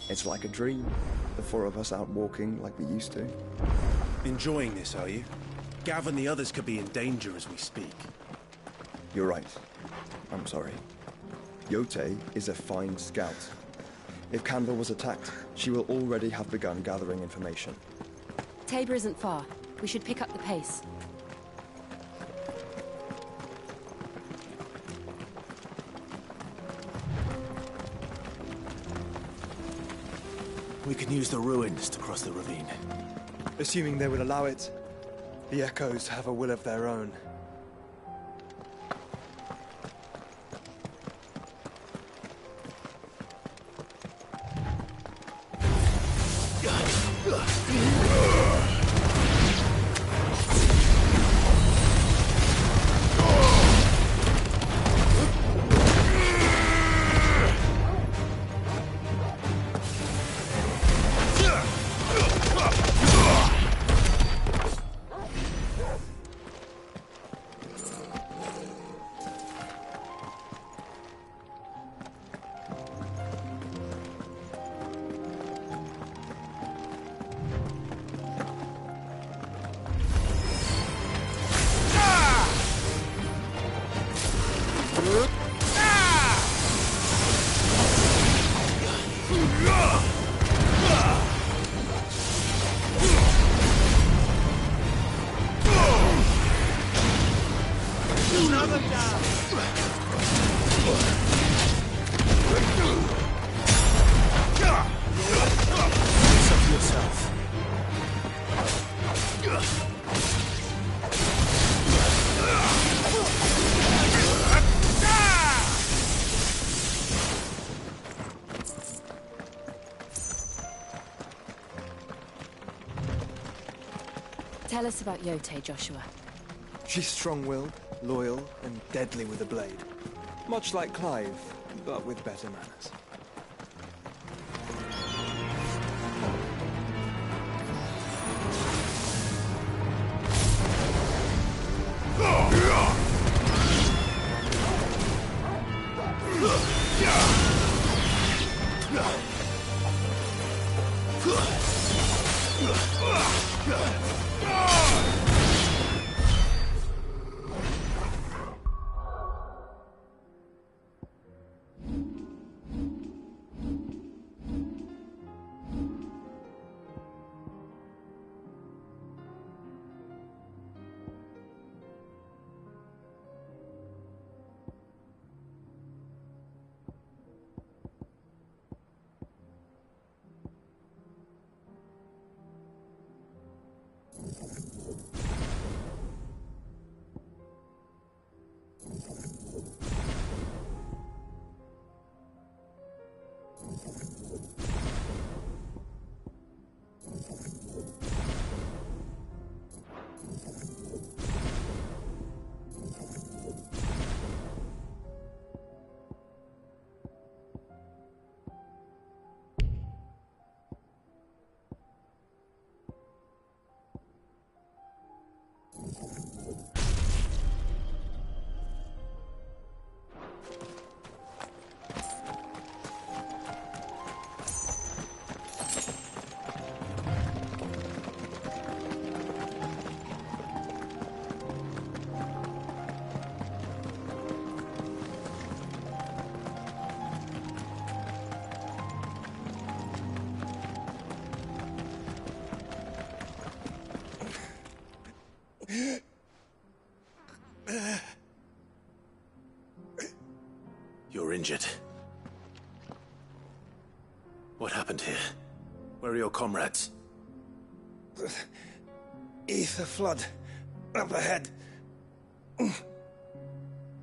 It's like a dream. The four of us out walking like we used to. Enjoying this, are you? Gav and the others could be in danger as we speak. You're right. I'm sorry. Yote is a fine scout. If Canva was attacked, she will already have begun gathering information. Tabor isn't far. We should pick up the pace. We can use the ruins to cross the ravine. Assuming they will allow it, the Echoes have a will of their own. Tell us about Yote, Joshua. She's strong-willed, loyal, and deadly with a blade. Much like Clive, but with better manners. You're injured. What happened here? Where are your comrades? Ether flood. Up ahead.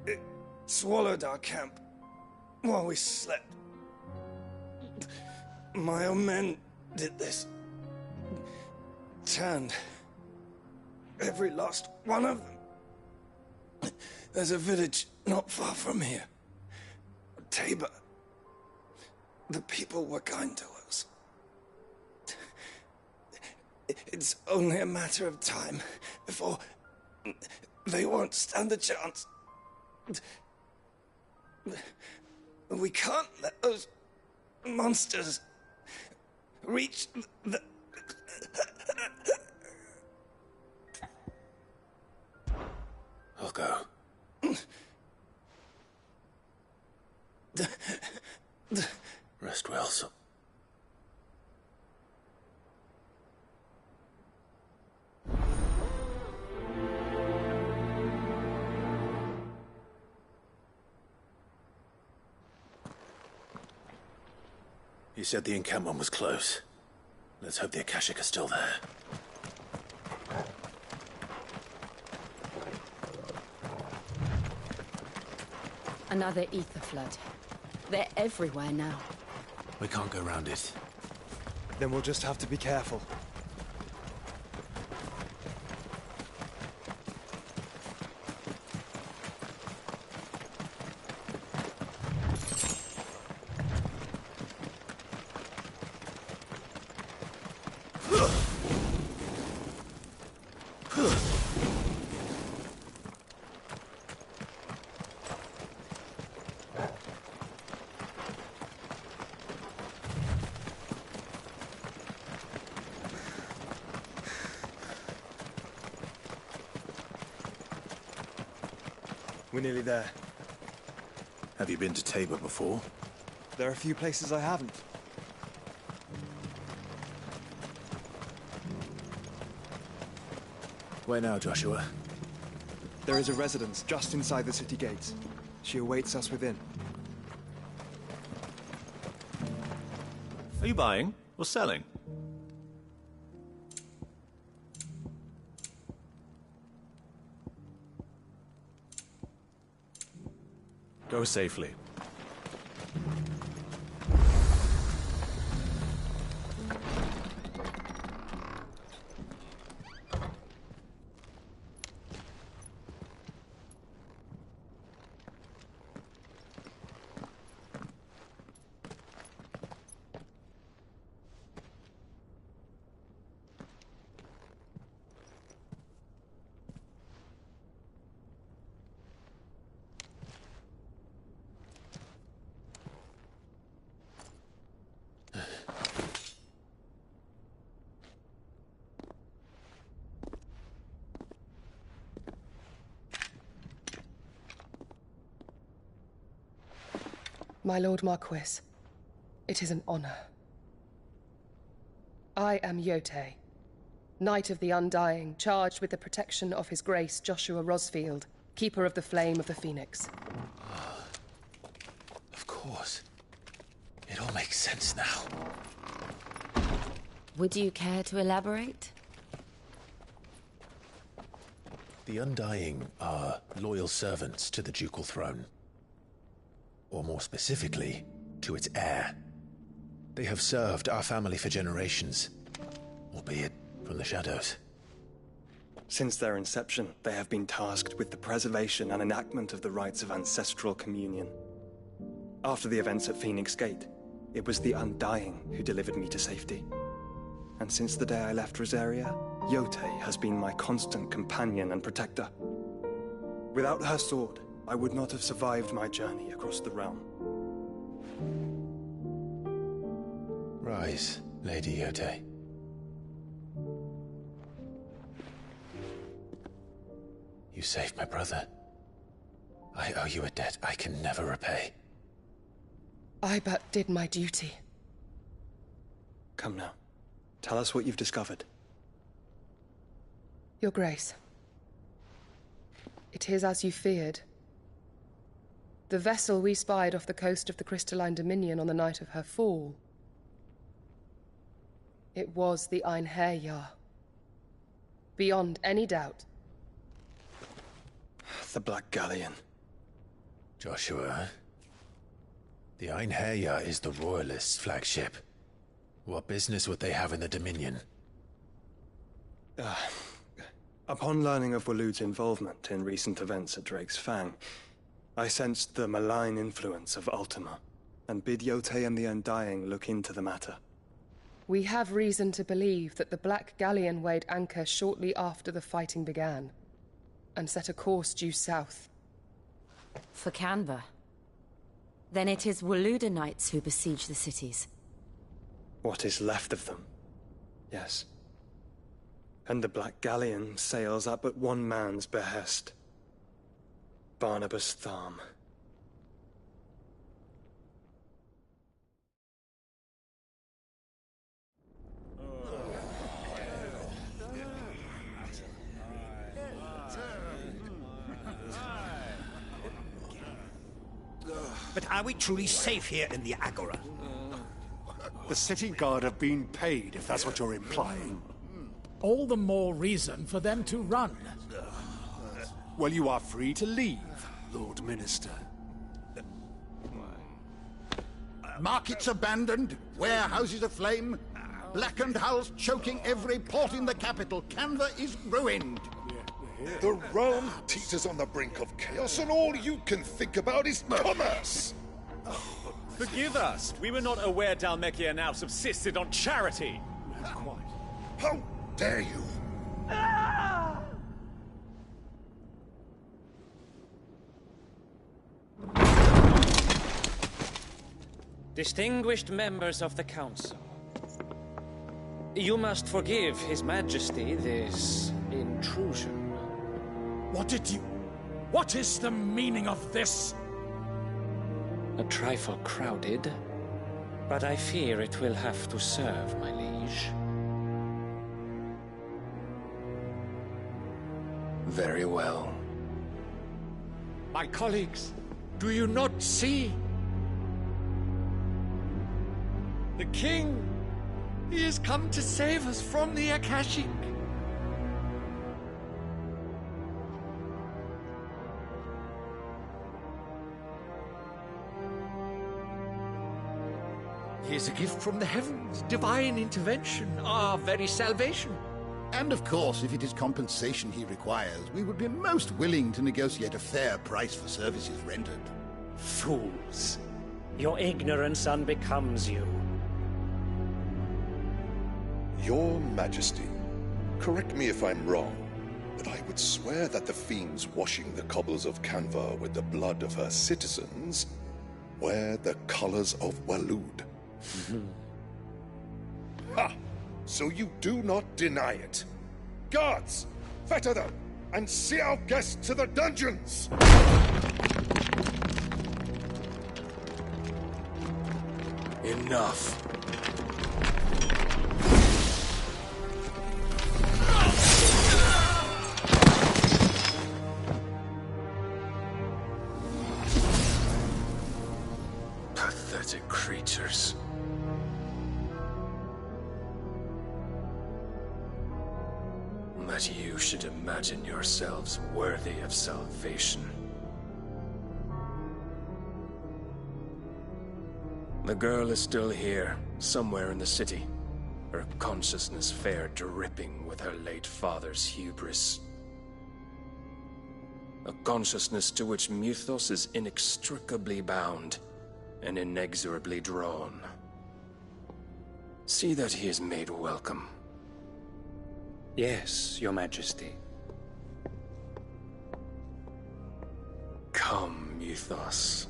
It swallowed our camp while we slept. My own men did this. Turned. Every last one of them. There's a village not far from here. Tabor. The people were kind to us. It's only a matter of time before they won't stand a chance. We can't let those monsters reach the... I'll go. Rest well, son. You said the encampment was close. Let's hope the Akashic are still there. Another ether flood. They're everywhere now. We can't go round it. Then we'll just have to be careful. We're nearly there. Have you been to Tabor before? There are a few places I haven't. Where now, Joshua? There is a residence just inside the city gates. She awaits us within. Are you buying or selling? Go safely. My Lord Marquis, it is an honor. I am Yotei, Knight of the Undying, charged with the protection of His Grace Joshua Rosfield, Keeper of the Flame of the Phoenix. Of course. It all makes sense now. Would you care to elaborate? The Undying are loyal servants to the ducal throne. Or more specifically, to its heir. They have served our family for generations, albeit from the shadows. Since their inception, they have been tasked with the preservation and enactment of the rites of ancestral communion. After the events at Phoenix Gate, it was the Undying who delivered me to safety. And since the day I left Rosaria, Yotei has been my constant companion and protector. Without her sword, I would not have survived my journey across the realm. Rise, Lady Yotei. You saved my brother. I owe you a debt I can never repay. I but did my duty. Come now. Tell us what you've discovered. Your Grace. It is as you feared. The vessel we spied off the coast of the Crystalline Dominion on the night of her fall. It was the Einherjar. Beyond any doubt. The Black Galleon. Joshua, the Einherjar is the Royalists' flagship. What business would they have in the Dominion? Upon learning of Waloed's involvement in recent events at Drake's Fang, I sensed the malign influence of Ultima, and bid Yotei and the Undying look into the matter. We have reason to believe that the Black Galleon weighed anchor shortly after the fighting began, and set a course due south. For Canva. Then it is Waloeda Knights who besiege the cities. What is left of them. Yes. And the Black Galleon sails at but one man's behest. Barnabas Tharm. But are we truly safe here in the Agora? The city guard have been paid, if that's what you're implying. All the more reason for them to run. Well, you are free to leave, Lord Minister. Markets abandoned, warehouses aflame, blackened hulls choking every port in the capital. Canva is ruined. The realm teeters on the brink of chaos, and all you can think about is commerce! Forgive us. We were not aware Dhalmekia now subsisted on charity. Quite. How dare you? Distinguished members of the Council, you must forgive His Majesty this intrusion. What is the meaning of this? A trifle crowded, but I fear it will have to serve, my liege. Very well. My colleagues, do you not see? The king! He has come to save us from the Akashic! He is a gift from the heavens, divine intervention, our very salvation. And of course, if it is compensation he requires, we would be most willing to negotiate a fair price for services rendered. Fools! Your ignorance unbecomes you. Your Majesty, correct me if I'm wrong, but I would swear that the fiends washing the cobbles of Canva with the blood of her citizens wear the colors of Waloed. Ha! So you do not deny it. Guards, fetter them, and see our guests to the dungeons! Enough. Pathetic creatures. That you should imagine yourselves worthy of salvation. The girl is still here, somewhere in the city. Her consciousness fair dripping with her late father's hubris. A consciousness to which Mythos is inextricably bound and inexorably drawn. See that he is made welcome. Yes, Your Majesty. Come, Mythos.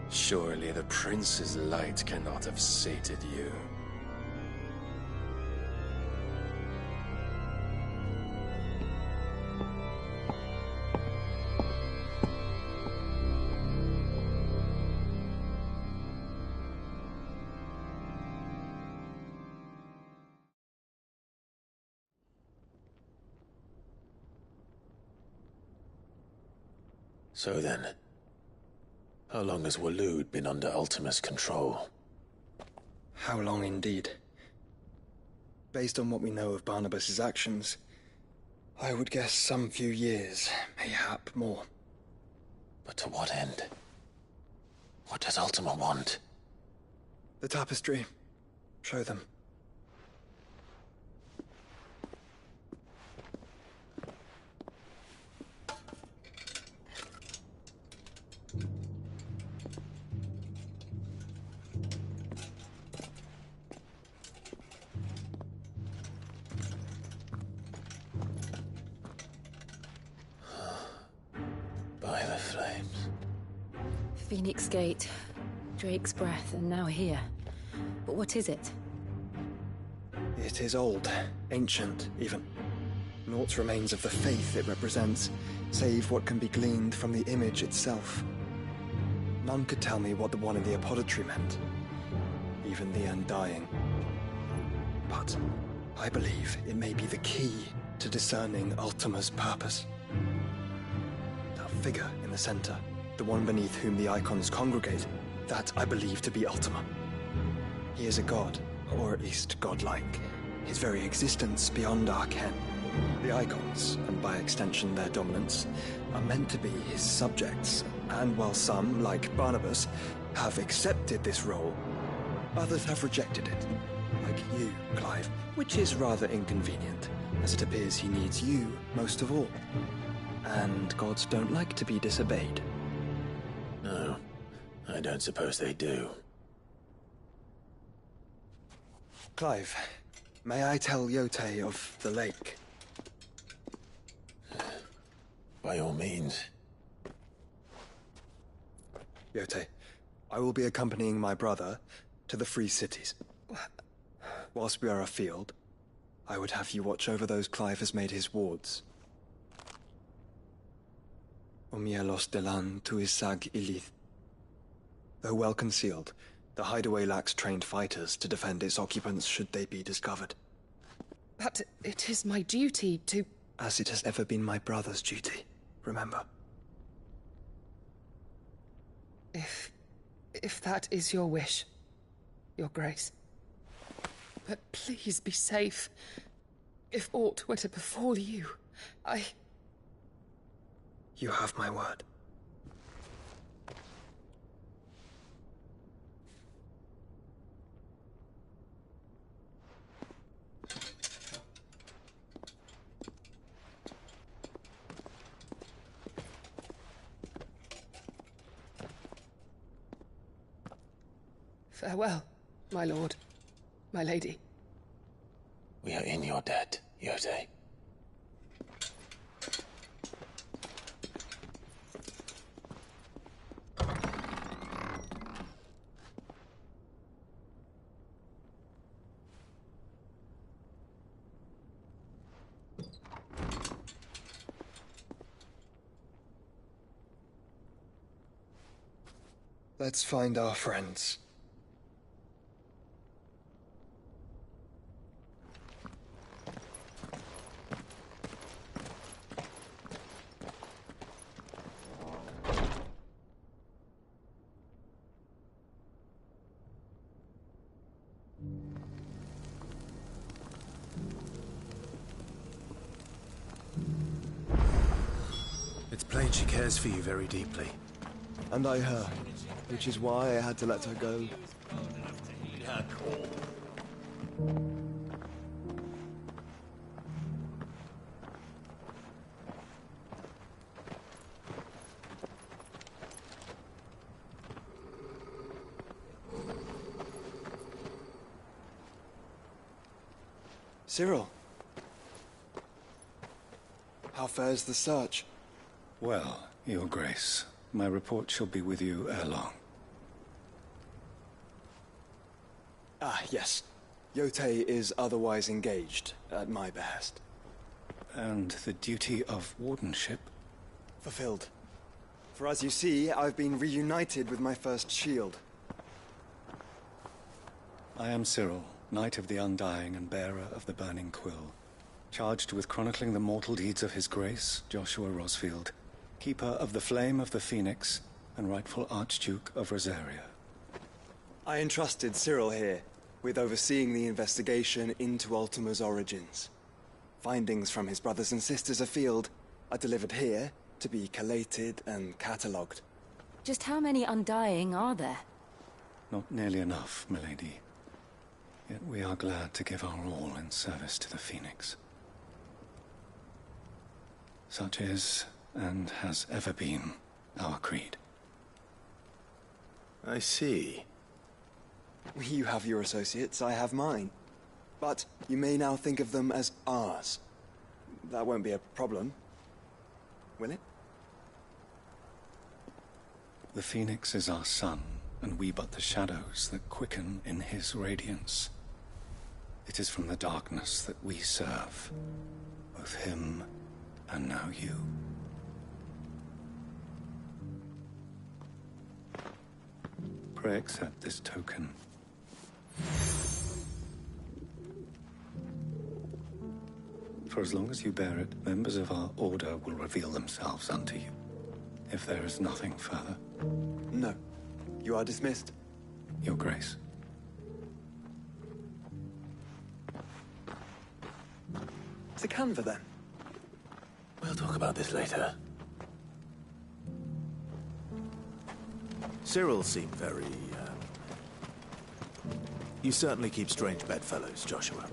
Surely the prince's light cannot have sated you. So then, how long has Waloed been under Ultima's control? How long indeed? Based on what we know of Barnabas's actions, I would guess some few years, mayhap more. But to what end? What does Ultima want? The tapestry. Show them. By the flames. Phoenix Gate. Drake's breath, and now here. But what is it? It is old, ancient, even. Naught remains of the faith it represents, save what can be gleaned from the image itself. None could tell me what the one in the apothecary meant, even the Undying. But I believe it may be the key to discerning Ultima's purpose. That figure in the center, the one beneath whom the icons congregate, that I believe to be Ultima. He is a god, or at least godlike, his very existence beyond our ken. The icons, and by extension their dominants, are meant to be his subjects, and while some, like Barnabas, have accepted this role, others have rejected it. Like you, Clive, which is rather inconvenient, as it appears he needs you most of all. And gods don't like to be disobeyed. No, I don't suppose they do. Clive, may I tell Yote of the lake? By all means. Yote, I will be accompanying my brother to the Free Cities. Whilst we are afield, I would have you watch over those Clive has made his wards. Omielos delan tuisag ilith. Though well concealed, the hideaway lacks trained fighters to defend its occupants should they be discovered. But it is my duty to... As it has ever been my brother's duty, remember. If that is your wish, Your Grace. But please be safe. If aught were to befall you, You have my word. Farewell, my lord, my lady. We are in your debt, Yote. Let's find our friends. It's plain she cares for you very deeply. And I her, which is why I had to let her go. Cyril, how fares the search? Well, Your Grace, my report shall be with you ere long. Ah, yes. Yote is otherwise engaged, at my behest. And the duty of wardenship? Fulfilled. For as you see, I've been reunited with my first shield. I am Cyril, Knight of the Undying and bearer of the Burning Quill, charged with chronicling the mortal deeds of His Grace, Joshua Rosfield, Keeper of the Flame of the Phoenix, and rightful Archduke of Rosaria. I entrusted Cyril here with overseeing the investigation into Ultima's origins. Findings from his brothers and sisters afield are delivered here to be collated and catalogued. Just how many Undying are there? Not nearly enough, milady. Yet we are glad to give our all in service to the Phoenix. Such is, and has ever been, our creed. I see. You have your associates, I have mine. But you may now think of them as ours. That won't be a problem, will it? The Phoenix is our sun, and we but the shadows that quicken in his radiance. It is from the darkness that we serve, both him and now you. Pray accept this token. For as long as you bear it, members of our order will reveal themselves unto you. If there is nothing further. No. You are dismissed. Your Grace. To Canva, then. We'll talk about this later. Cyril seemed very, You certainly keep strange bedfellows, Joshua.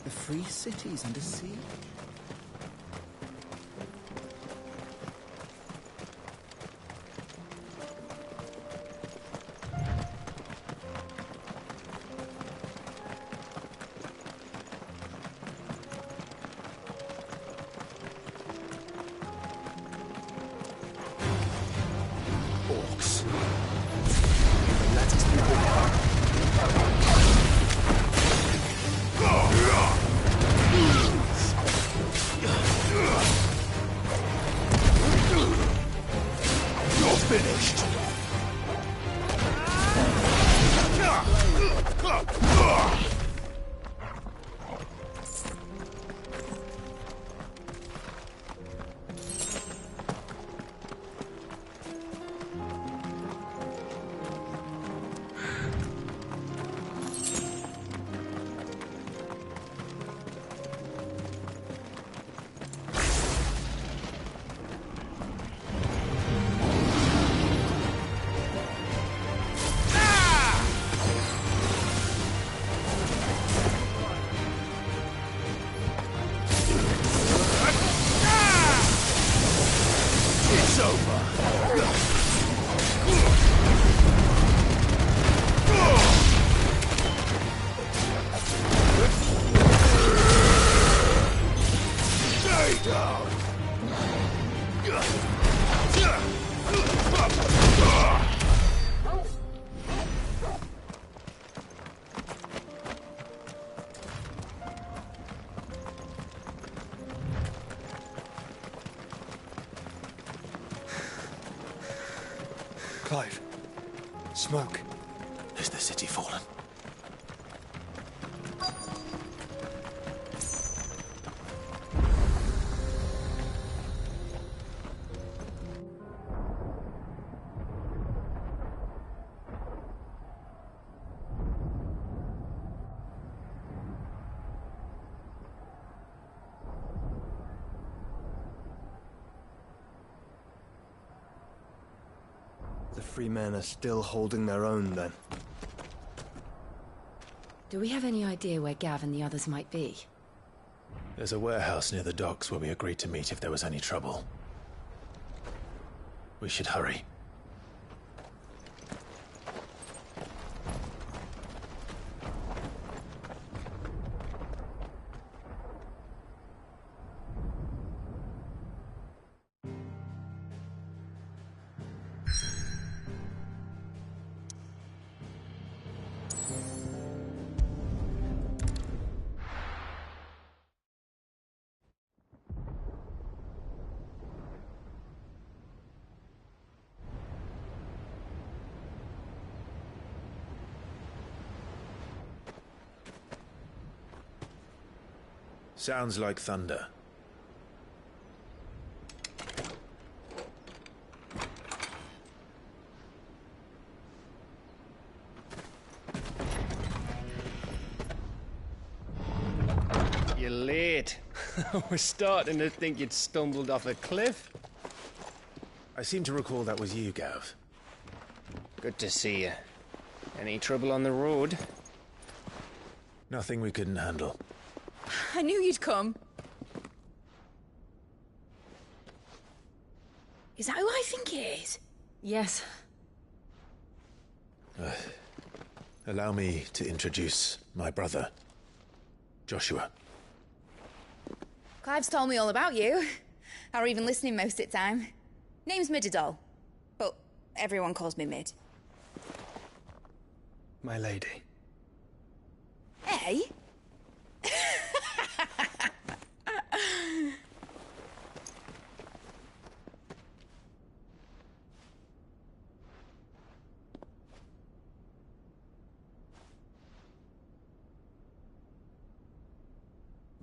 The free cities under siege? Clive. Smoke. Is the city fallen? The free men are still holding their own, then. Do we have any idea where Gav and the others might be? There's a warehouse near the docks where we agreed to meet if there was any trouble. We should hurry. Sounds like thunder. You're late. We're starting to think you'd stumbled off a cliff. I seem to recall that was you, Gav. Good to see you. Any trouble on the road? Nothing we couldn't handle. I knew you'd come. Is that who I think it is? Yes. Allow me to introduce my brother, Joshua. Clive's told me all about you. or even listening most of the time. Name's Midadol, but everyone calls me Mid. My lady. Hey?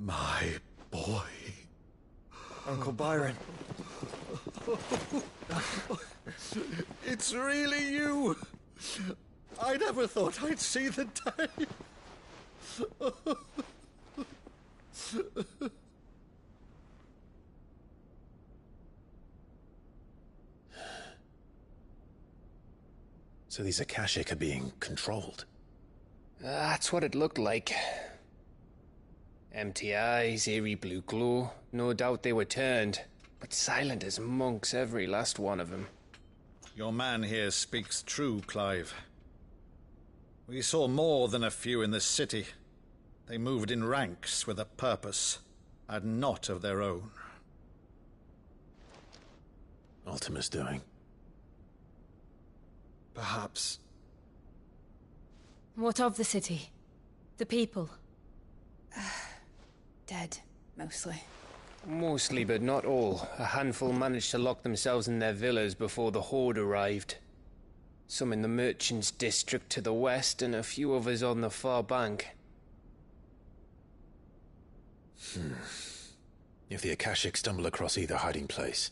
My boy. Uncle Byron. It's really you. I never thought I'd see the day. So these Akashic are being controlled? That's what it looked like. Empty eyes, eerie blue glow. No doubt they were turned, but silent as monks, every last one of them. Your man here speaks true, Clive. We saw more than a few in this city. They moved in ranks with a purpose, and not of their own. Ultima's doing. Perhaps. What of the city? The people? Dead, mostly. Mostly, but not all. A handful managed to lock themselves in their villas before the Horde arrived. Some in the Merchants' District to the west, and a few others on the far bank. If the Akashic stumble across either hiding place,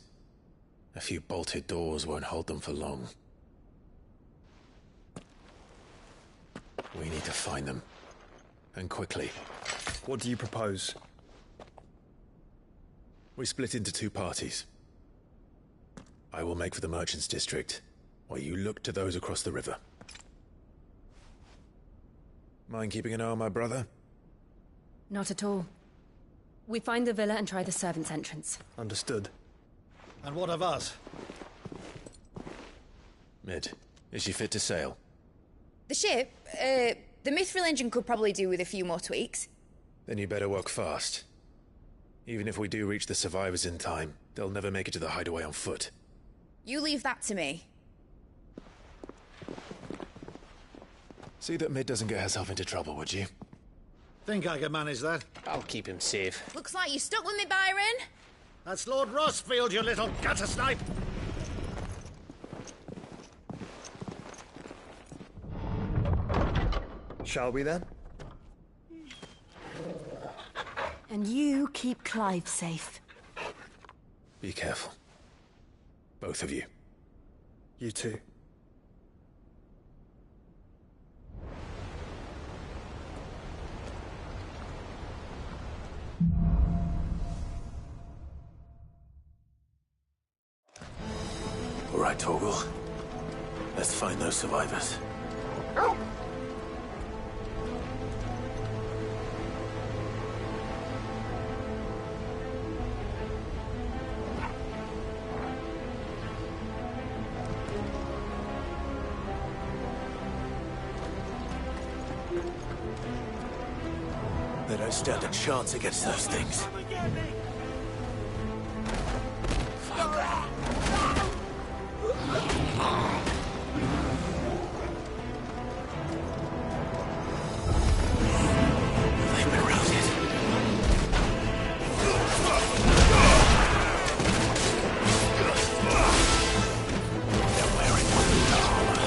a few bolted doors won't hold them for long. We need to find them. And quickly. What do you propose? We split into two parties. I will make for the Merchants' District, while you look to those across the river. Mind keeping an eye on my brother? Not at all. We find the villa and try the servants' entrance. Understood. And what of us? Mid, is she fit to sail? The ship, the Mithril engine could probably do with a few more tweaks. Then you better work fast. Even if we do reach the survivors in time, they'll never make it to the hideaway on foot. You leave that to me. See that Mid doesn't get herself into trouble, would you? Think I can manage that? I'll keep him safe. Looks like you stuck with me, Byron. That's Lord Rossfield, you little gutter snipe! Shall we then? And you keep Clive safe. Be careful. Both of you. You too. All right, Torgal. Let's find those survivors. They don't stand a chance against those things. They've been routed. They're wearing armor.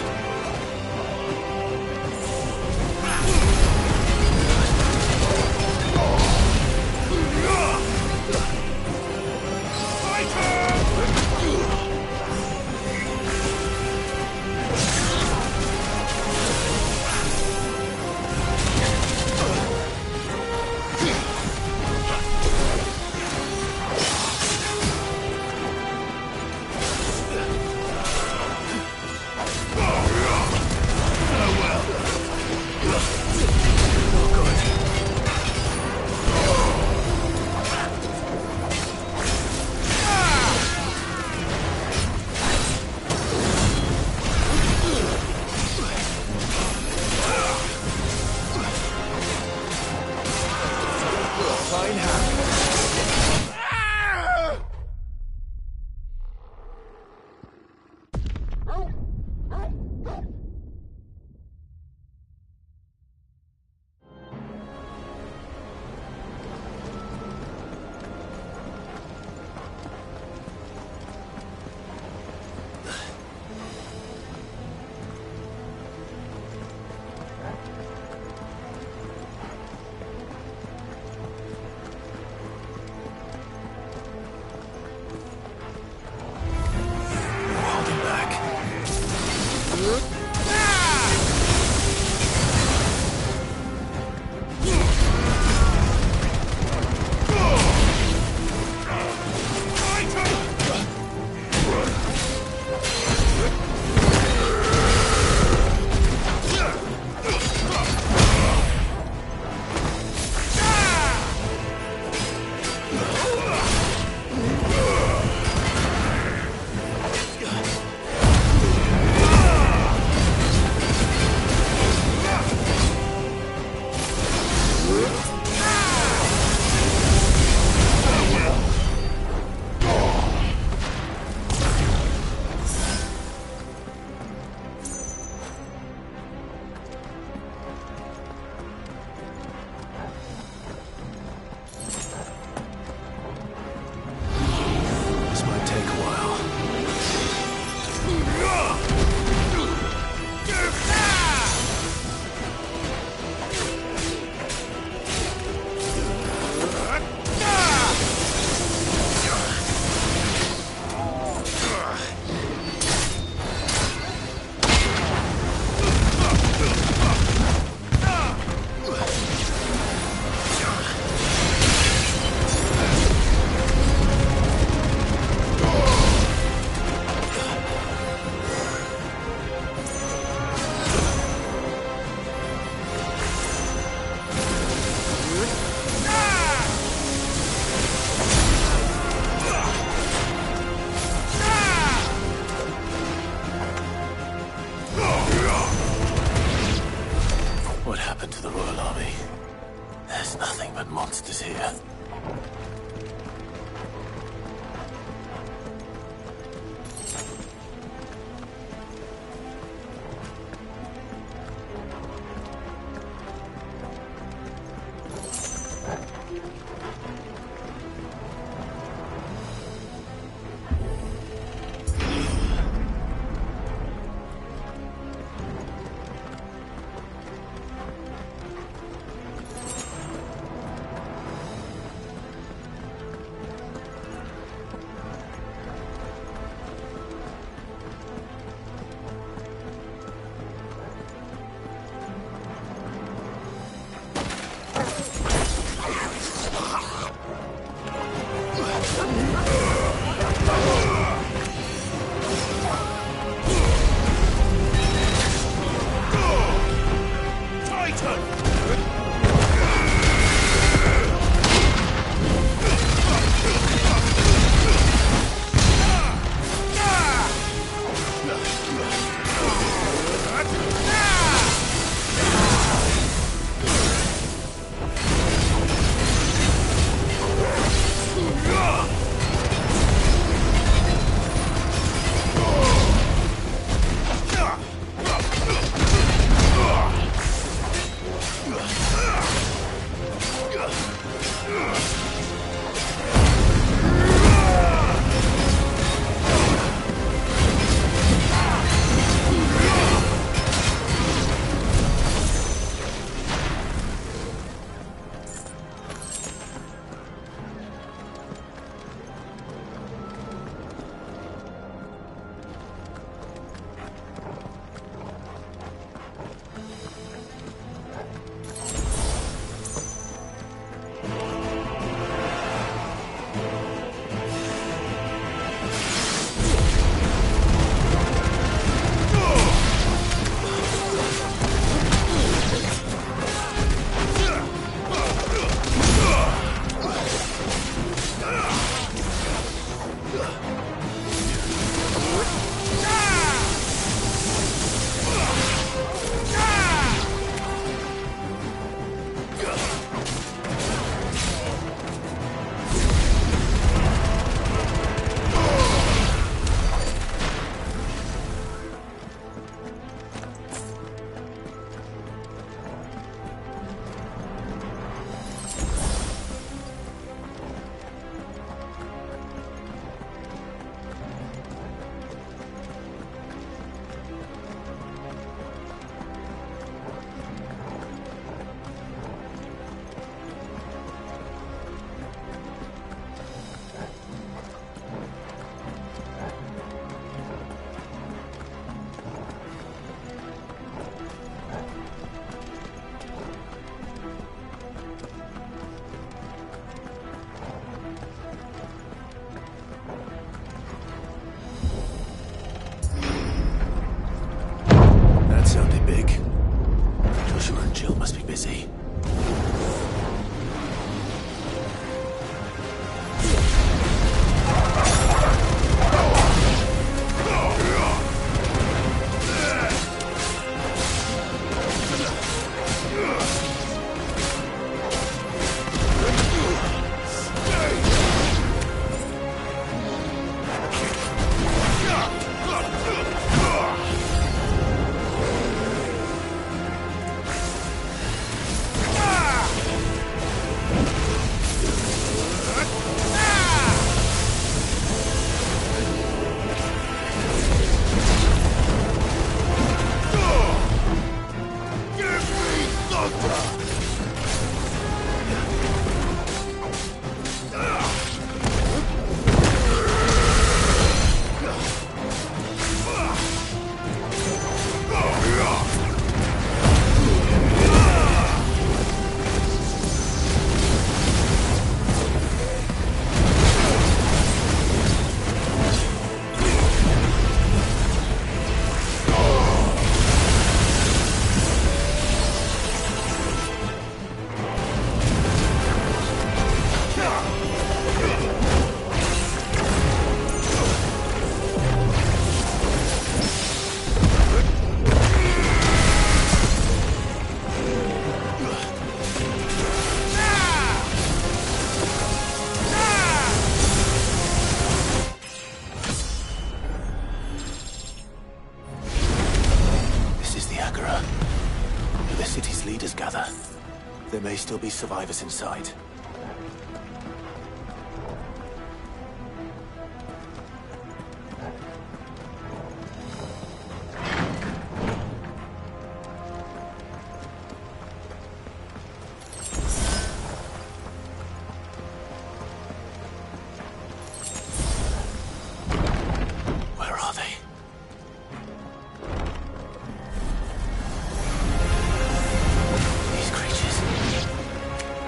There may still be survivors inside.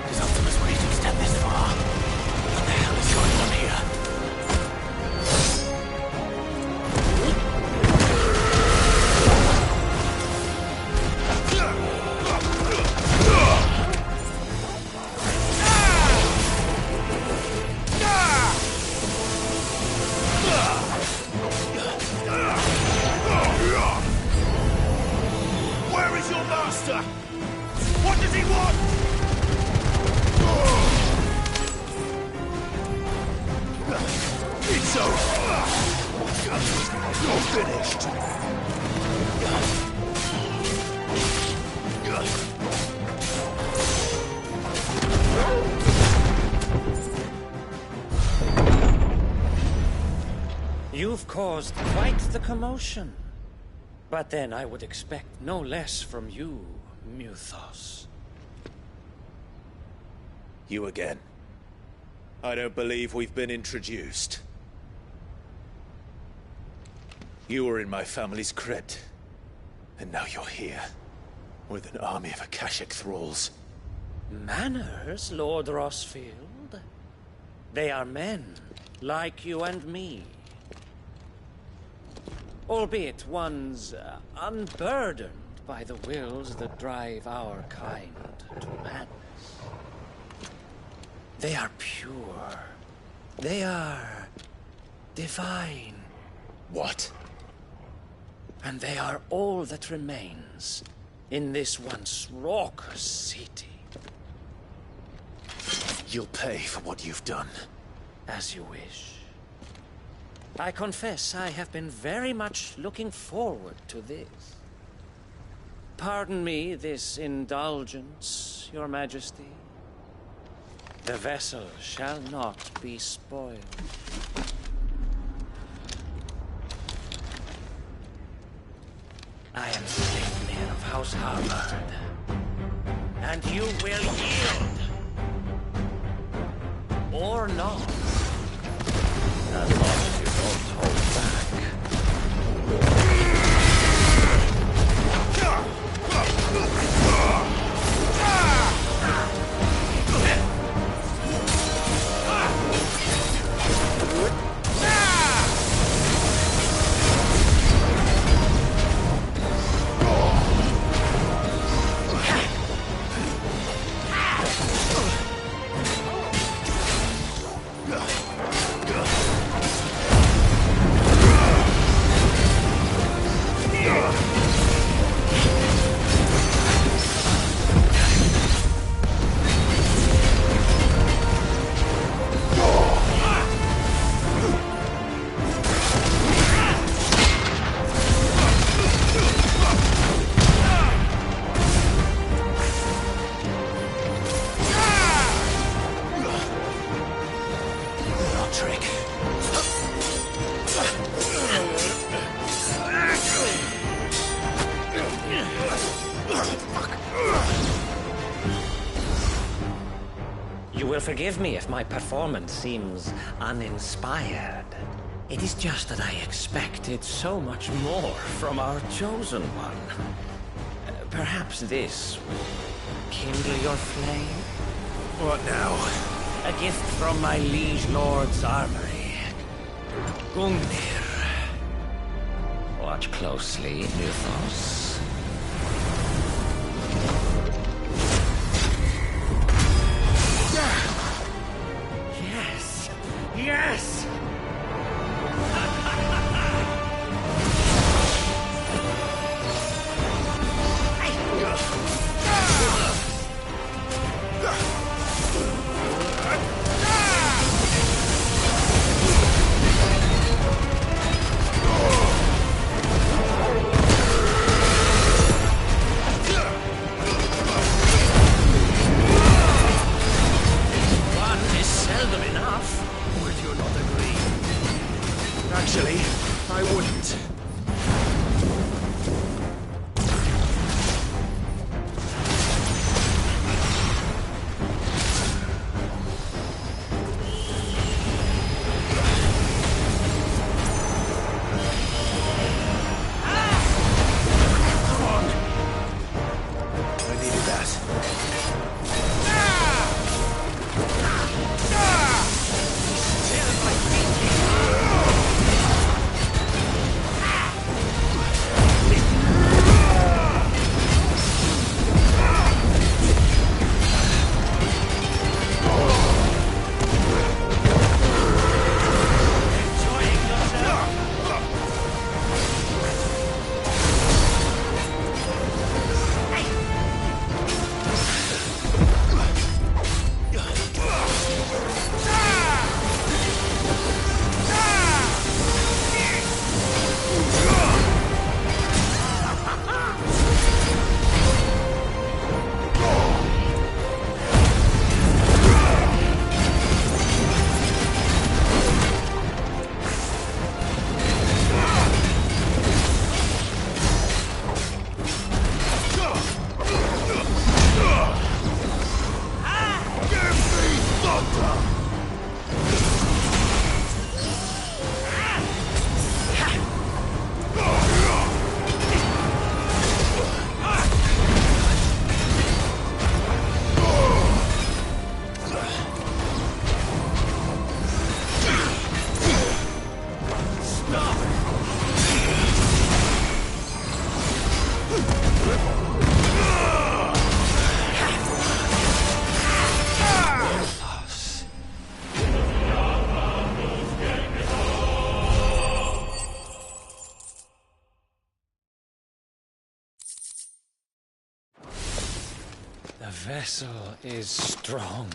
His Optimus waiting. So, you're finished. You've caused quite the commotion. But then I would expect no less from you, Muthos. You again. I don't believe we've been introduced. You were in my family's crypt. And now you're here. With an army of Akashic thralls. Manners, Lord Rosfield? They are men, like you and me. Albeit ones unburdened by the wills that drive our kind to madness. They are pure. They are divine. What? And they are all that remains in this once raucous city. You'll pay for what you've done. As you wish. I confess I have been very much looking forward to this. Pardon me this indulgence, Your Majesty. The vessel shall not be spoiled. I am Sigmund of House Harvard, and you will yield. Or not. As long as you don't hold back. Forgive me if my performance seems uninspired. It is just that I expected so much more from our chosen one. Perhaps this will kindle your flame? What now? A gift from my liege lord's armory. Gungnir. Watch closely, Muthos. Yes! One is seldom enough. Would you not agree? vessel is strong.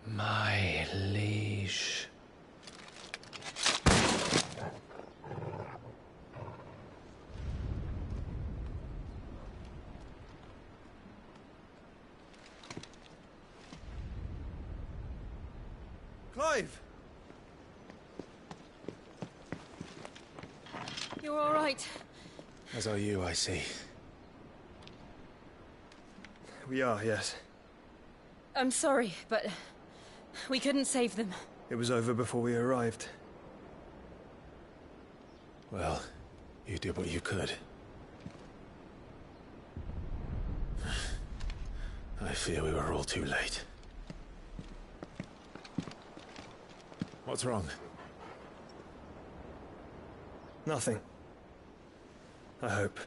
My liege. Clive! You're all right. As are you, I see. We are, yes. I'm sorry, but we couldn't save them. It was over before we arrived. Well, you did what you could. I fear we were all too late. What's wrong? Nothing. I hope.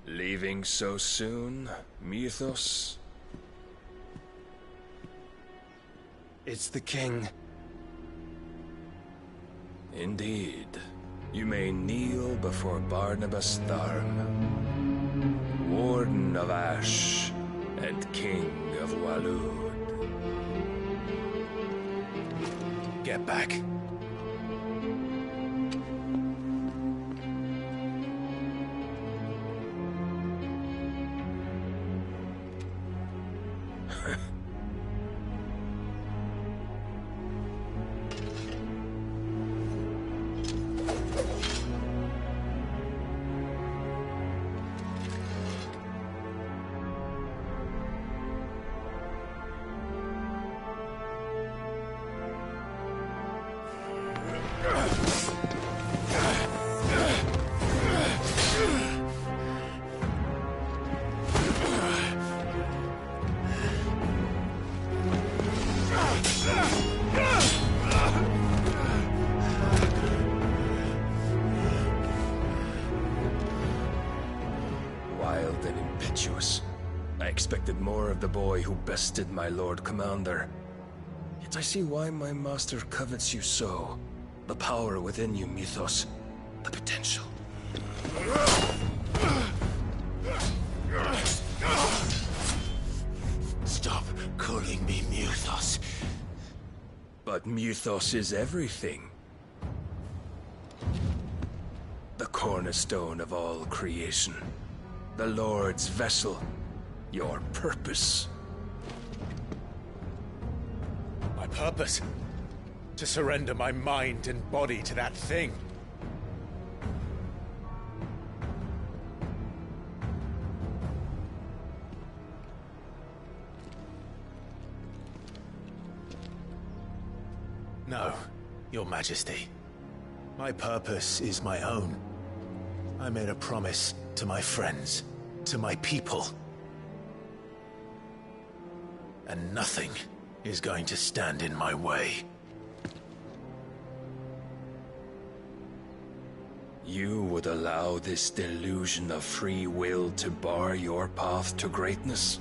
Leaving so soon, Mythos? It's the king. Indeed. You may kneel before Barnabas Tharm, Warden of Ash and King of Waloed. Get back. Wild and impetuous. I expected more of the boy who bested my Lord Commander. Yet I see why my master covets you so. The power within you, Mythos. The potential. Stop calling me Mythos. But Mythos is everything. The cornerstone of all creation. The Lord's vessel. Your purpose. My purpose? To surrender my mind and body to that thing. No, Your Majesty. My purpose is my own. I made a promise to my friends, to my people. And nothing is going to stand in my way. You would allow this delusion of free will to bar your path to greatness?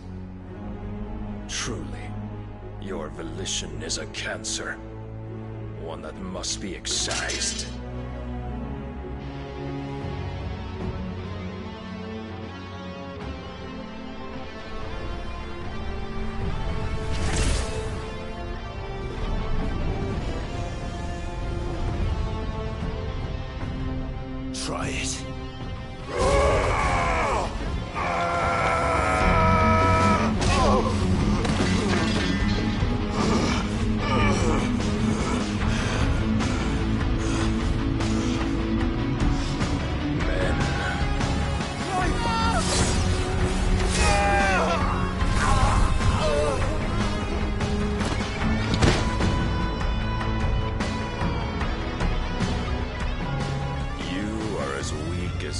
Truly, your volition is a cancer. One that must be excised. Try it.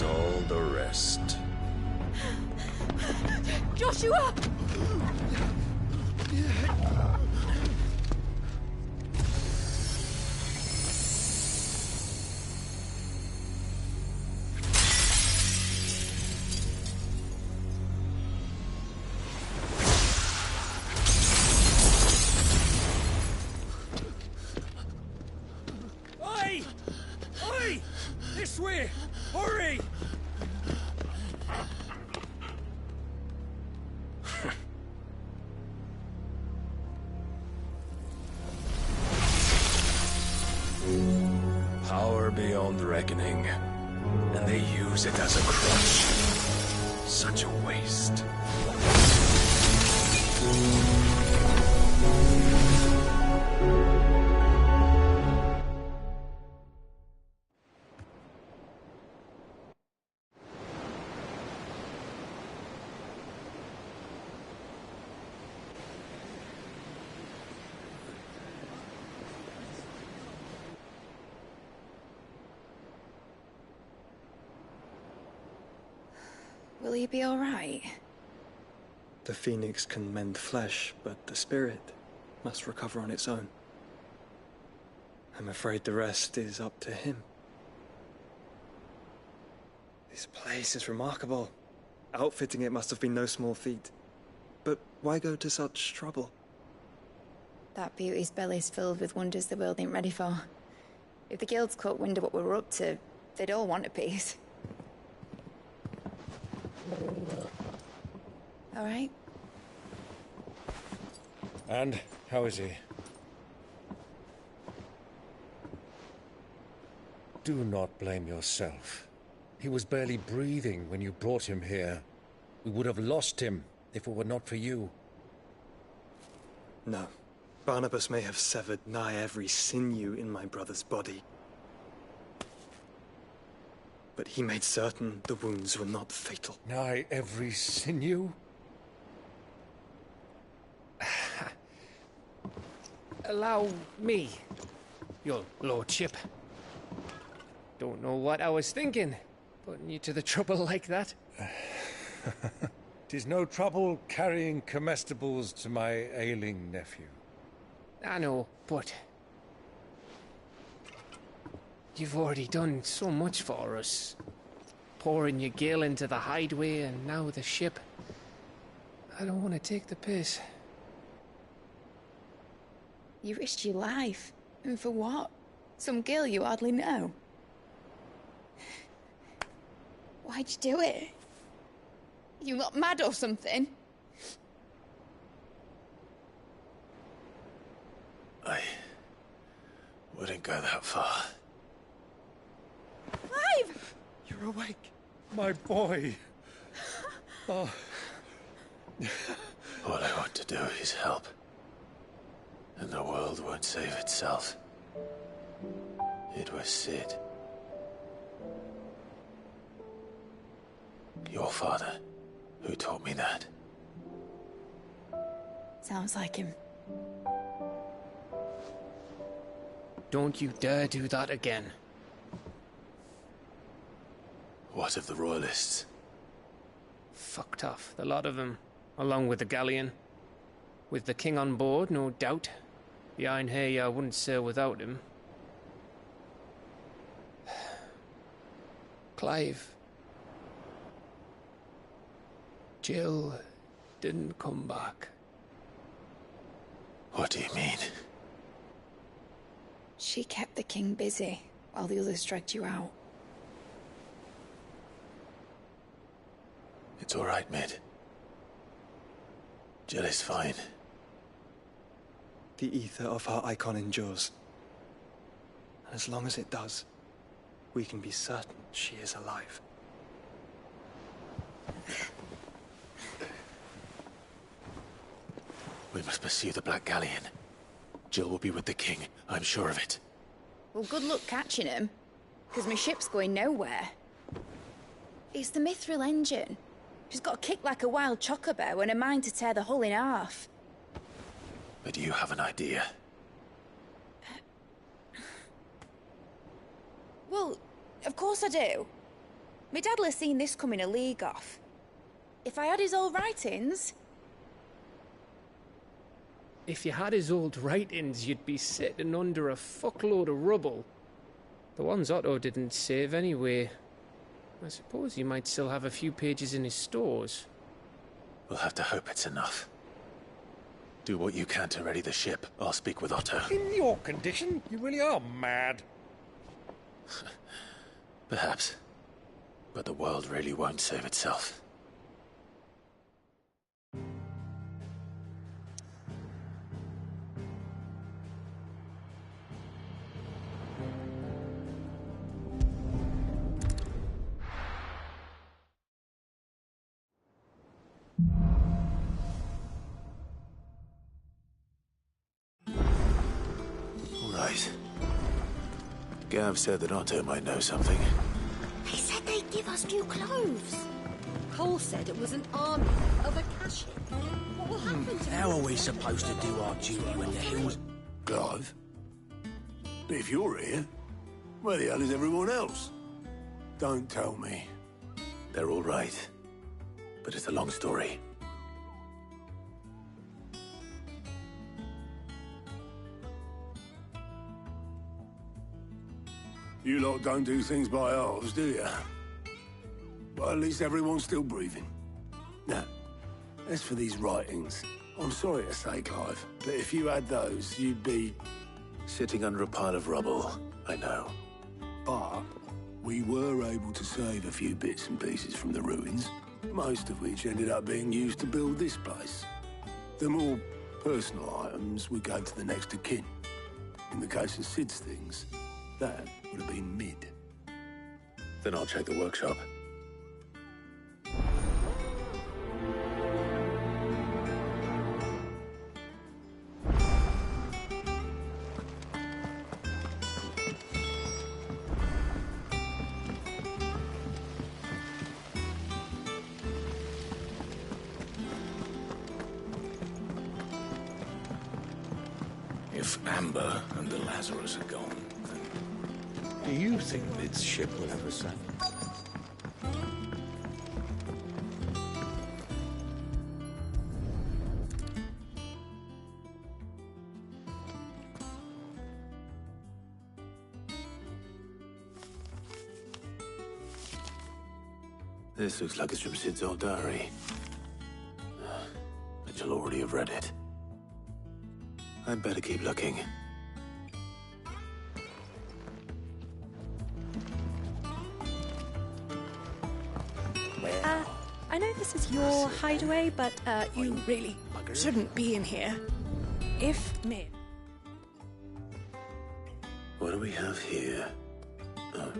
All the rest. Joshua! reckoning, and they use it as a crutch. Such a waste. Will you be all right? The phoenix can mend flesh, but the spirit must recover on its own. I'm afraid the rest is up to him. This place is remarkable. Outfitting it must have been no small feat. But why go to such trouble? That beauty's belly's filled with wonders the world ain't ready for. If the guilds caught wind of what we were up to, they'd all want a piece. All right? And how is he? Do not blame yourself. He was barely breathing when you brought him here. We would have lost him if it were not for you. No. Barnabas may have severed nigh every sinew in my brother's body. But he made certain the wounds were not fatal. Nigh every sinew? Allow me, your lordship. Don't know what I was thinking, putting you to the trouble like that. 'Tis no trouble carrying comestibles to my ailing nephew. I know, but you've already done so much for us. Pouring your gale into the hideaway and now the ship. I don't want to take the piss. You risked your life. And for what? Some girl you hardly know. Why'd you do it? You not mad or something? I wouldn't go that far. Clive! You're awake. My boy. Oh. All I want to do is help. And the world won't save itself. It was Sid. Your father, who taught me that. Sounds like him. Don't you dare do that again. What of the Royalists? Fucked off, the lot of them, along with the galleon. With the king on board, no doubt. Behind here, I wouldn't sail without him. Clive. Jill didn't come back. What do you mean? She kept the king busy while the others dragged you out. It's all right, Mid. Jill is fine. The ether of her icon endures. And as long as it does, we can be certain she is alive. We must pursue the Black Galleon. Jill will be with the king, I'm sure of it. Well, good luck catching him, because my ship's going nowhere. It's the Mithril engine. She's got a kick like a wild chocobo and a mind to tear the hull in half. But you have an idea. Well, of course I do. My dad'll have seen this coming a league off. If I had his old writings... If you had his old writings, you'd be sitting under a fuckload of rubble. The ones Otto didn't save anyway. I suppose he might still have a few pages in his stores. We'll have to hope it's enough. Do what you can to ready the ship. I'll speak with Otto. In your condition, you really are mad. Perhaps. But the world really won't save itself. Gav said that Otto might know something. They said they'd give us new clothes. Cole said it was an army of Akashi. What will happen to How are we supposed to do our duty when the hills... Clive? If you're here, where the hell is everyone else? Don't tell me. They're all right. But it's a long story. You lot don't do things by halves, do you? But at least everyone's still breathing. Now, as for these writings, I'm sorry to say, Clive, but if you had those, you'd be... Sitting under a pile of rubble, I know. But we were able to save a few bits and pieces from the ruins, most of which ended up being used to build this place. The more personal items would go to the next of kin. In the case of Sid's things, that would have been Mid. Then I'll check the workshop. If Amber and the Lazarus are gone, then do you think Mid's ship will ever sail? This looks like it's from Sid's old diary. But you'll already have read it. I'd better keep looking. I know this is your hideaway, but you really shouldn't be in here. If Mid... What do we have here? Oh,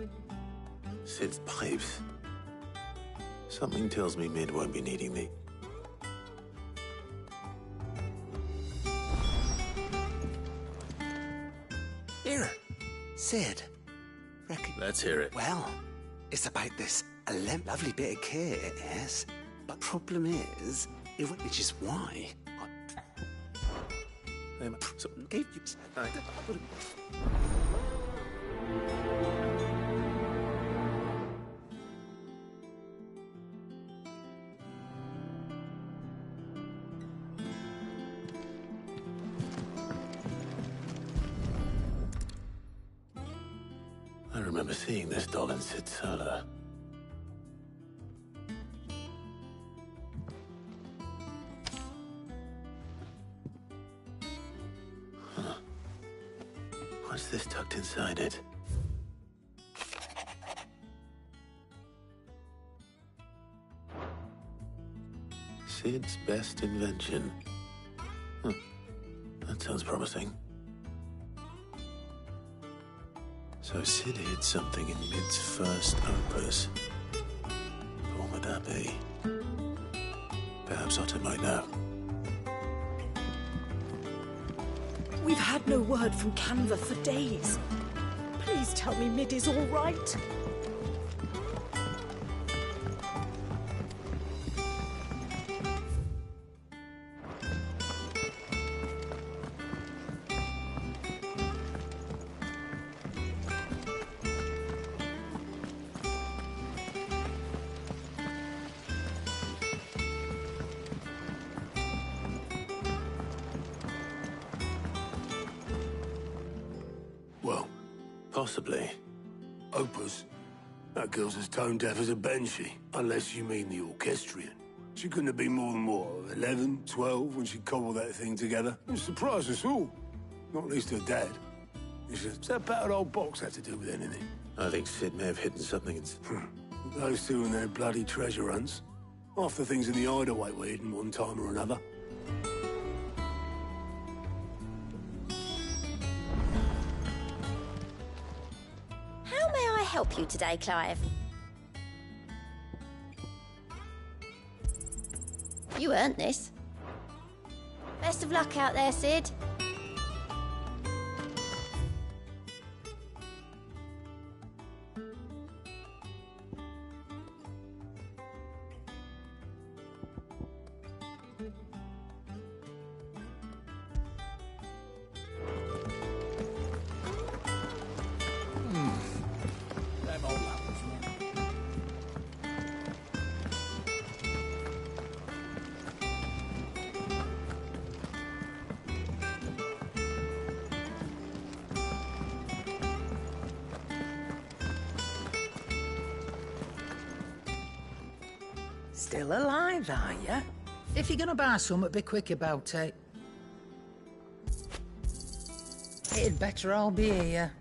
Sid's pipes. Something tells me Mid won't be needing the... Here, Sid. Let's hear it. Well, it's about this lovely bit of kit, it is. But problem is, which is why I gave you... I remember seeing this doll in Sid's cellar. Huh. What's this tucked inside it? Sid's best invention. Huh. That sounds promising. So Sid hid something in Mid's first opus. But what would that be? Perhaps Otto might know. We've had no word from Canva for days. Please tell me Mid is all right. Well, possibly. Opus? That girl's as tone deaf as a banshee, unless you mean the orchestrion. She couldn't have been more than, what, 11, 12 when she cobbled that thing together? It surprised us all. Not least her dad. What's that battered old box have to do with anything? I think Sid may have hidden something in... Those two and their bloody treasure hunts. Half the things in the hideaway were hidden one time or another. How may I help you today, Clive? You earned this. Best of luck out there, Sid. Still alive, are you? If you're gonna buy something, be quick about it. It'd better all be here.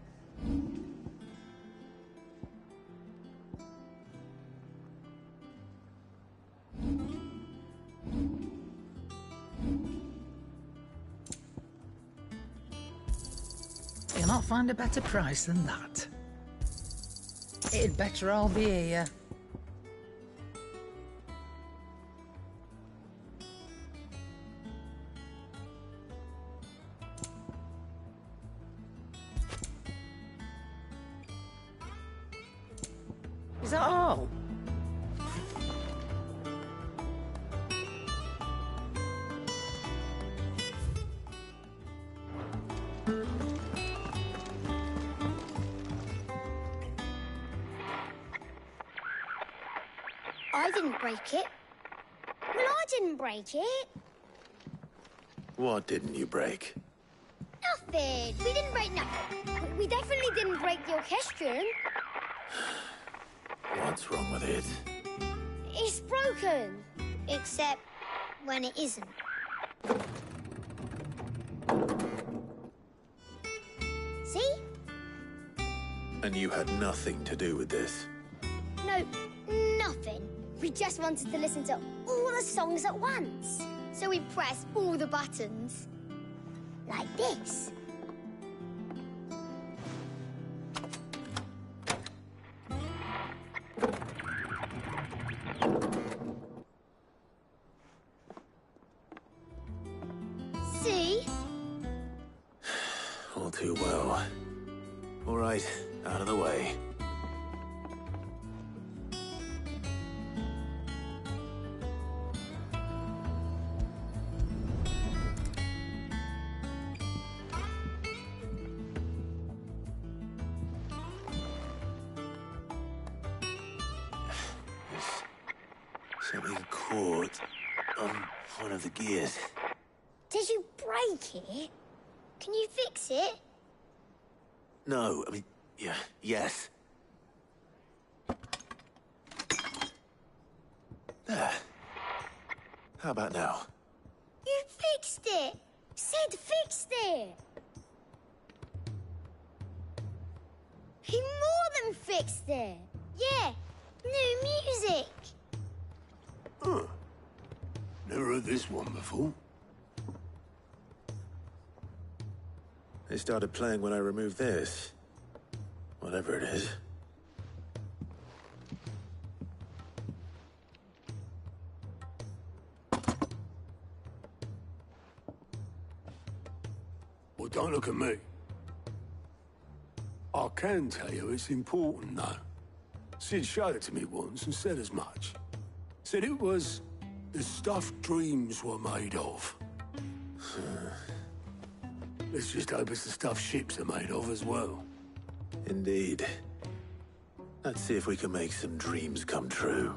You'll not find a better price than that. It'd better all be here. Is that all? I didn't break it. Well, I didn't break it. What didn't you break? Nothing. We didn't break nothing. We definitely didn't break the orchestrion. What's wrong with it? It's broken. Except when it isn't. See? And you had nothing to do with this? No, nothing. We just wanted to listen to all the songs at once. So we pressed all the buttons. Like this. See? All too well. All right, out of the way. Something caught on one of the gears. Did you break it? Can you fix it? No, I mean, yeah, yes. There. How about now? You fixed it! Sid fixed it! He more than fixed it! Yeah, new music! Huh. Never heard this one before. They started playing when I removed this. Whatever it is. Well, don't look at me. I can tell you it's important, though. Sid showed it to me once and said as much. Said it was the stuff dreams were made of. Let's just hope it's the stuff ships are made of as well. Indeed. Let's see if we can make some dreams come true.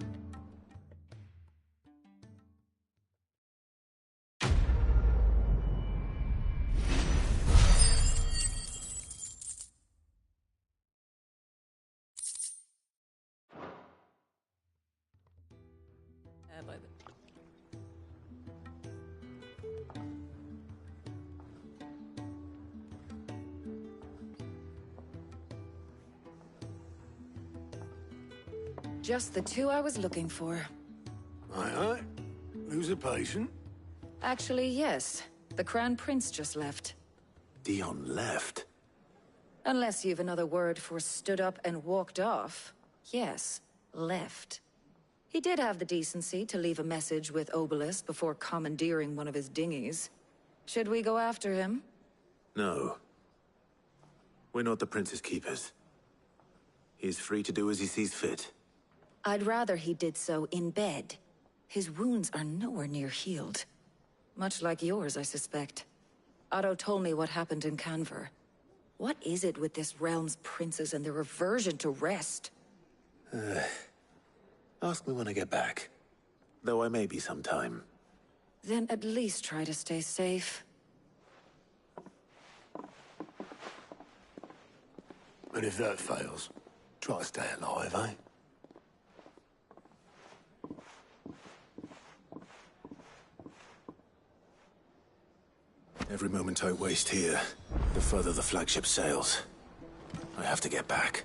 Just the two I was looking for. Aye. Lose a patient? Actually, yes. The Crown Prince just left. Dion left? Unless you've another word for stood up and walked off. Yes, left. He did have the decency to leave a message with Obelisk before commandeering one of his dinghies. Should we go after him? No. We're not the Prince's keepers. He's free to do as he sees fit. I'd rather he did so in bed. His wounds are nowhere near healed. Much like yours, I suspect. Otto told me what happened in Canver. What is it with this realm's princes and their aversion to rest? Ask me when I get back. Though I may be sometime. Then at least try to stay safe. And if that fails, try to stay alive, eh? Every moment I waste here, the further the flagship sails. I have to get back.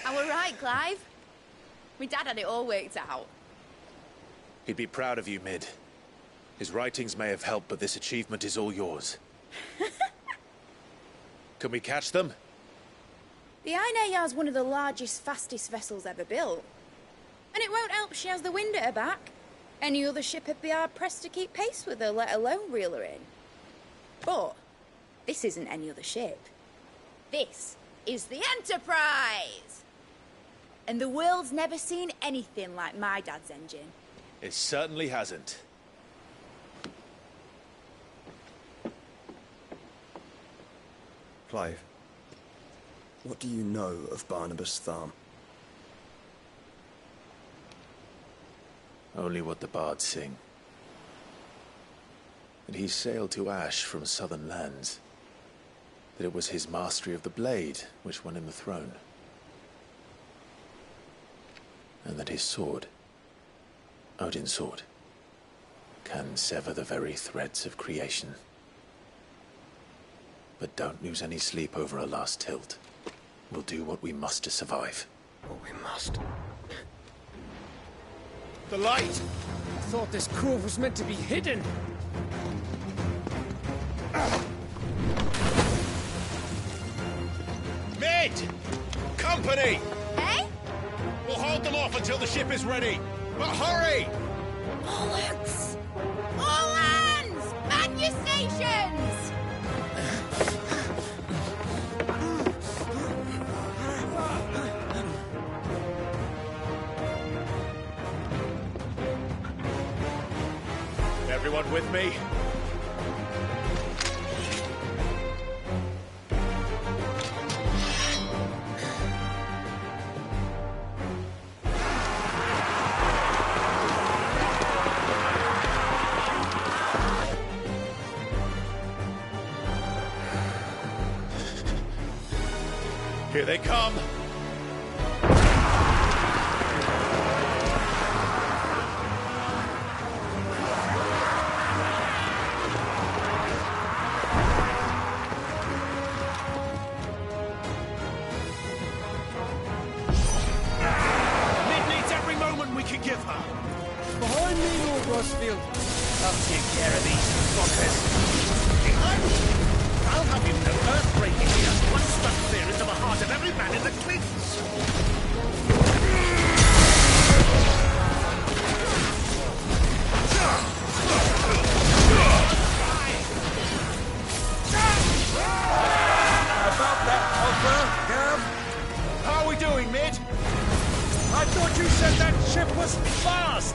I were right, Clive. My dad had it all worked out. He'd be proud of you, Mid. His writings may have helped, but this achievement is all yours. Can we catch them? The Iron Yard's one of the largest, fastest vessels ever built. And it won't help she has the wind at her back. Any other ship would be hard-pressed to keep pace with her, let alone reel her in. But this isn't any other ship. This is the Enterprise! And the world's never seen anything like my dad's engine. It certainly hasn't. Clive, what do you know of Barnabas Tharm? Only what the bards sing. That he sailed to Ash from southern lands. That it was his mastery of the blade which won him the throne. And that his sword, Odin's sword, can sever the very threads of creation. But don't lose any sleep over a last tilt. We'll do what we must to survive. What we must. The light! I thought this cove was meant to be hidden. Mid! Company! Eh? We'll hold them off until the ship is ready. But hurry! Bollocks! All hands! Man your stations! Everyone with me? Here they come! Behind me, Lord Rosfield. I'll take care of these fuckers. I'll have you know earth-breaking here. One struck clear into the heart of every man in the cliffs. About that offer, Gav? How are we doing, Mid? I thought you said that ship was fast!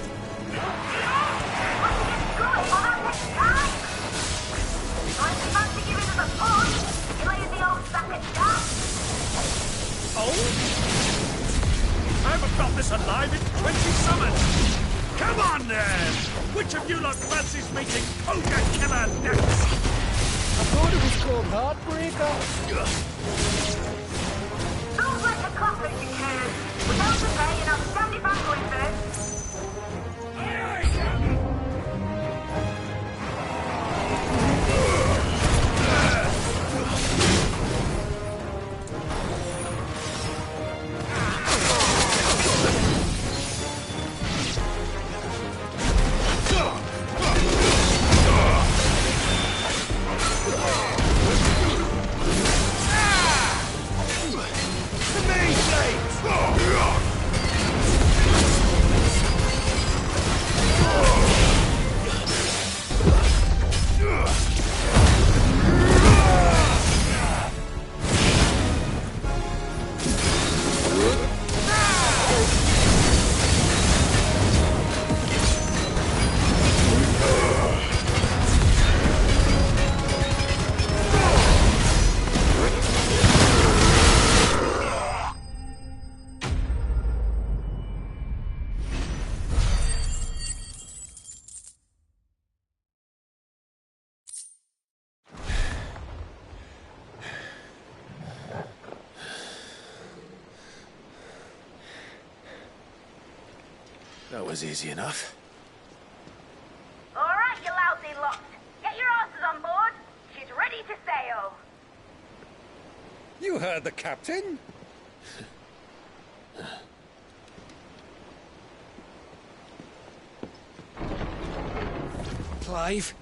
Oh? I haven't got this alive in 20 summers! Come on, then! Which of you lot fancies meeting Ogre Killer next? I thought it was called Heartbreaker. Sounds like a classic, kid. Without the bay, and I'll stand it back with this. was easy enough. All right, you lousy lot. Get your asses on board. She's ready to sail. You heard the captain. Clive?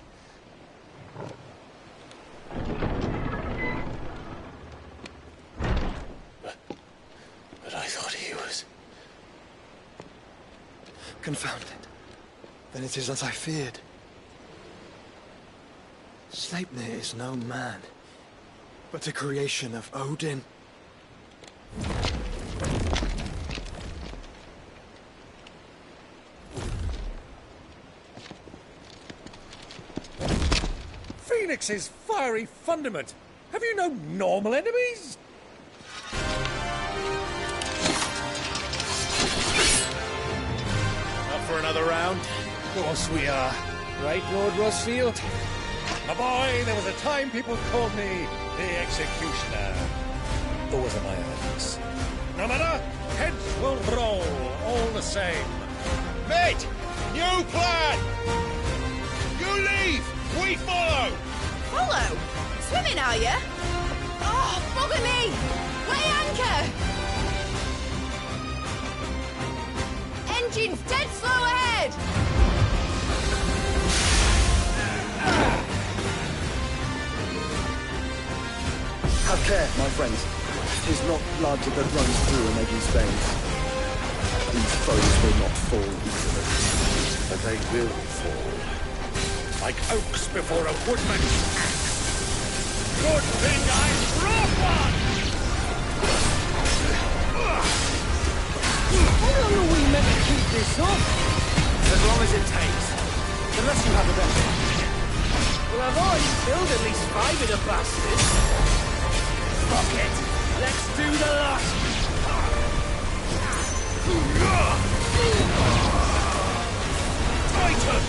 But I thought he was... Confounded. Then it is as I feared. Sleipnir is no man, but a creation of Odin. Phoenix's fiery fundament. Have you no normal enemies? Up for another round? Of course we are. Right, Lord Rosfield? My boy, there was a time people called me the Executioner. Those are my earnings. No matter, heads will roll all the same. Mate! New plan! You leave! We follow! Follow? Swimming, are you? Oh, bugger me! Weigh anchor! Engine's dead slow ahead! Have care, my friends. 'Tis not blood that runs through Omegi's veins. These foes will not fall easily. But they will fall. Like oaks before a woodman's axe. Good thing I brought one! How long are we meant to keep this up? As long as it takes. Unless you have a better idea. Well, I've already killed at least 5 of the bastards. Fuck it. Let's do the lot. Titan!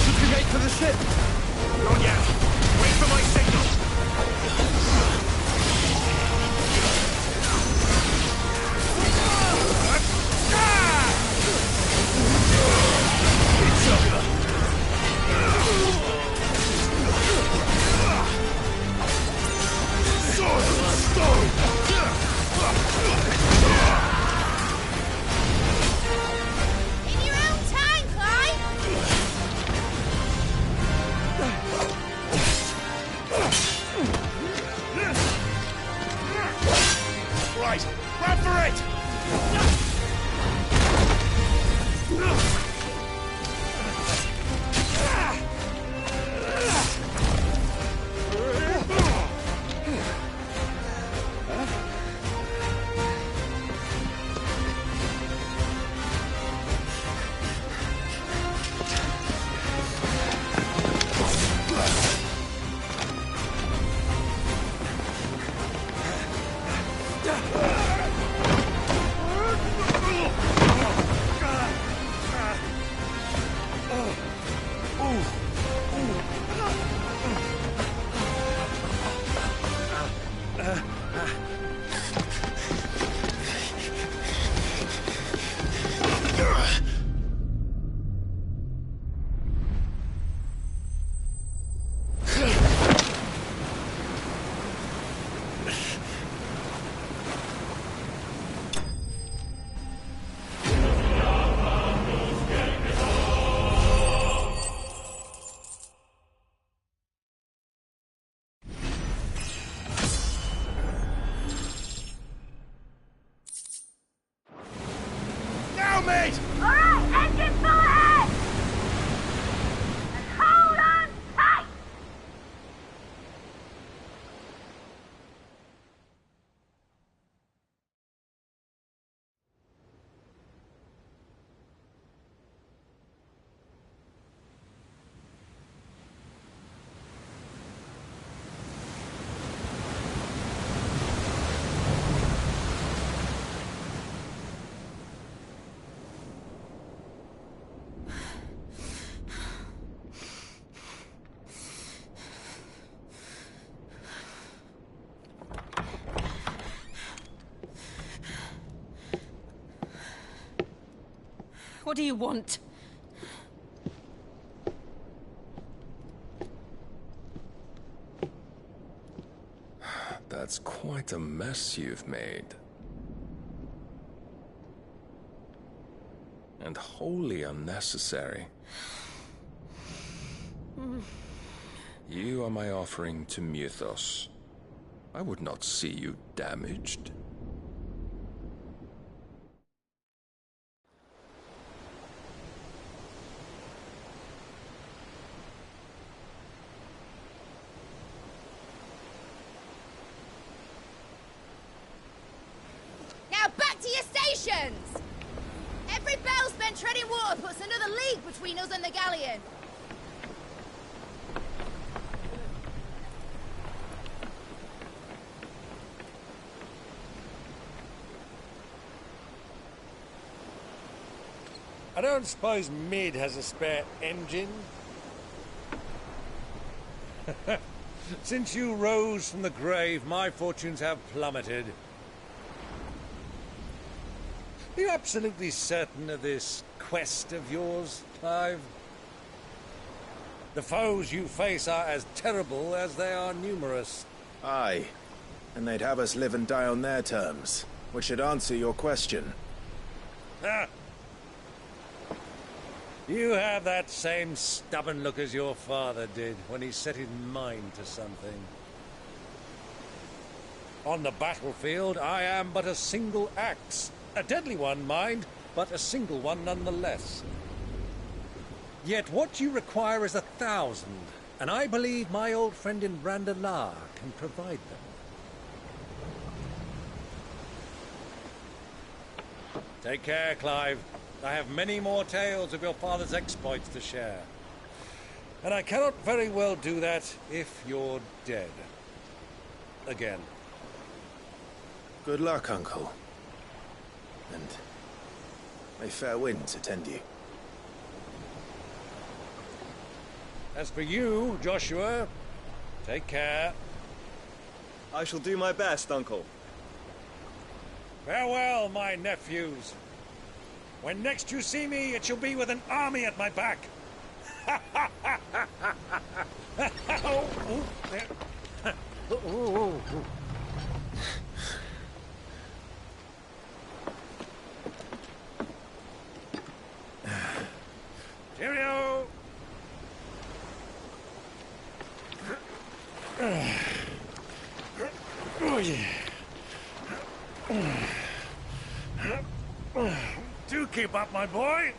Should we make for the ship? Not yet. Wait for my signal. It's over. Sword and stone! In your own time, Clyde! Right, run for it! Now, mate! All right, engine full ahead! And hold on tight! What do you want? That's quite a mess you've made. And wholly unnecessary. You are my offering to Mythos. I would not see you damaged. Now back to your stations! Every barrel spent treading water puts another league between us and the galleon. I don't suppose Mid has a spare engine? Since you rose from the grave, my fortunes have plummeted. Are you absolutely certain of this quest of yours, Clive? The foes you face are as terrible as they are numerous. Aye. And they'd have us live and die on their terms, which should answer your question. Ha! You have that same stubborn look as your father did when he set his mind to something. On the battlefield, I am but a single axe. A deadly one, mind, but a single one nonetheless. Yet what you require is 1,000, and I believe my old friend in Randalar can provide them. Take care, Clive. I have many more tales of your father's exploits to share. And I cannot very well do that if you're dead. Again. Good luck, Uncle. And may fair winds attend you. As for you, Joshua, take care. I shall do my best, Uncle. Farewell, my nephews. When next you see me, it shall be with an army at my back. Cheerio! Oh, yeah. Do keep up, my boy.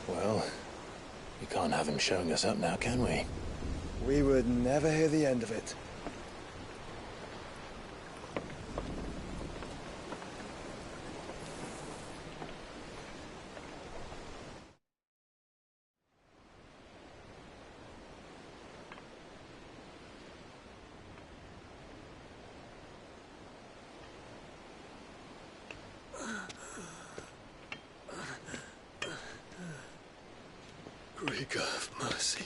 Well, we can't have him showing us up now, can we? We would never hear the end of it. Greek of mercy.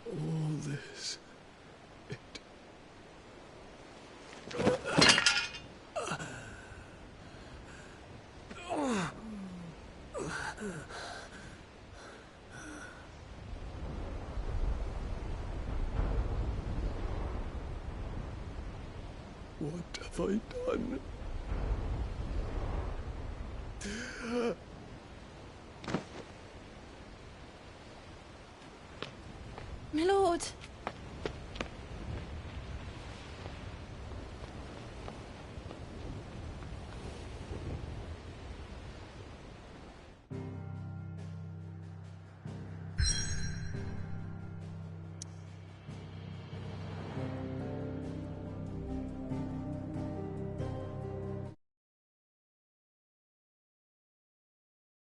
All this. What have I done? My lord.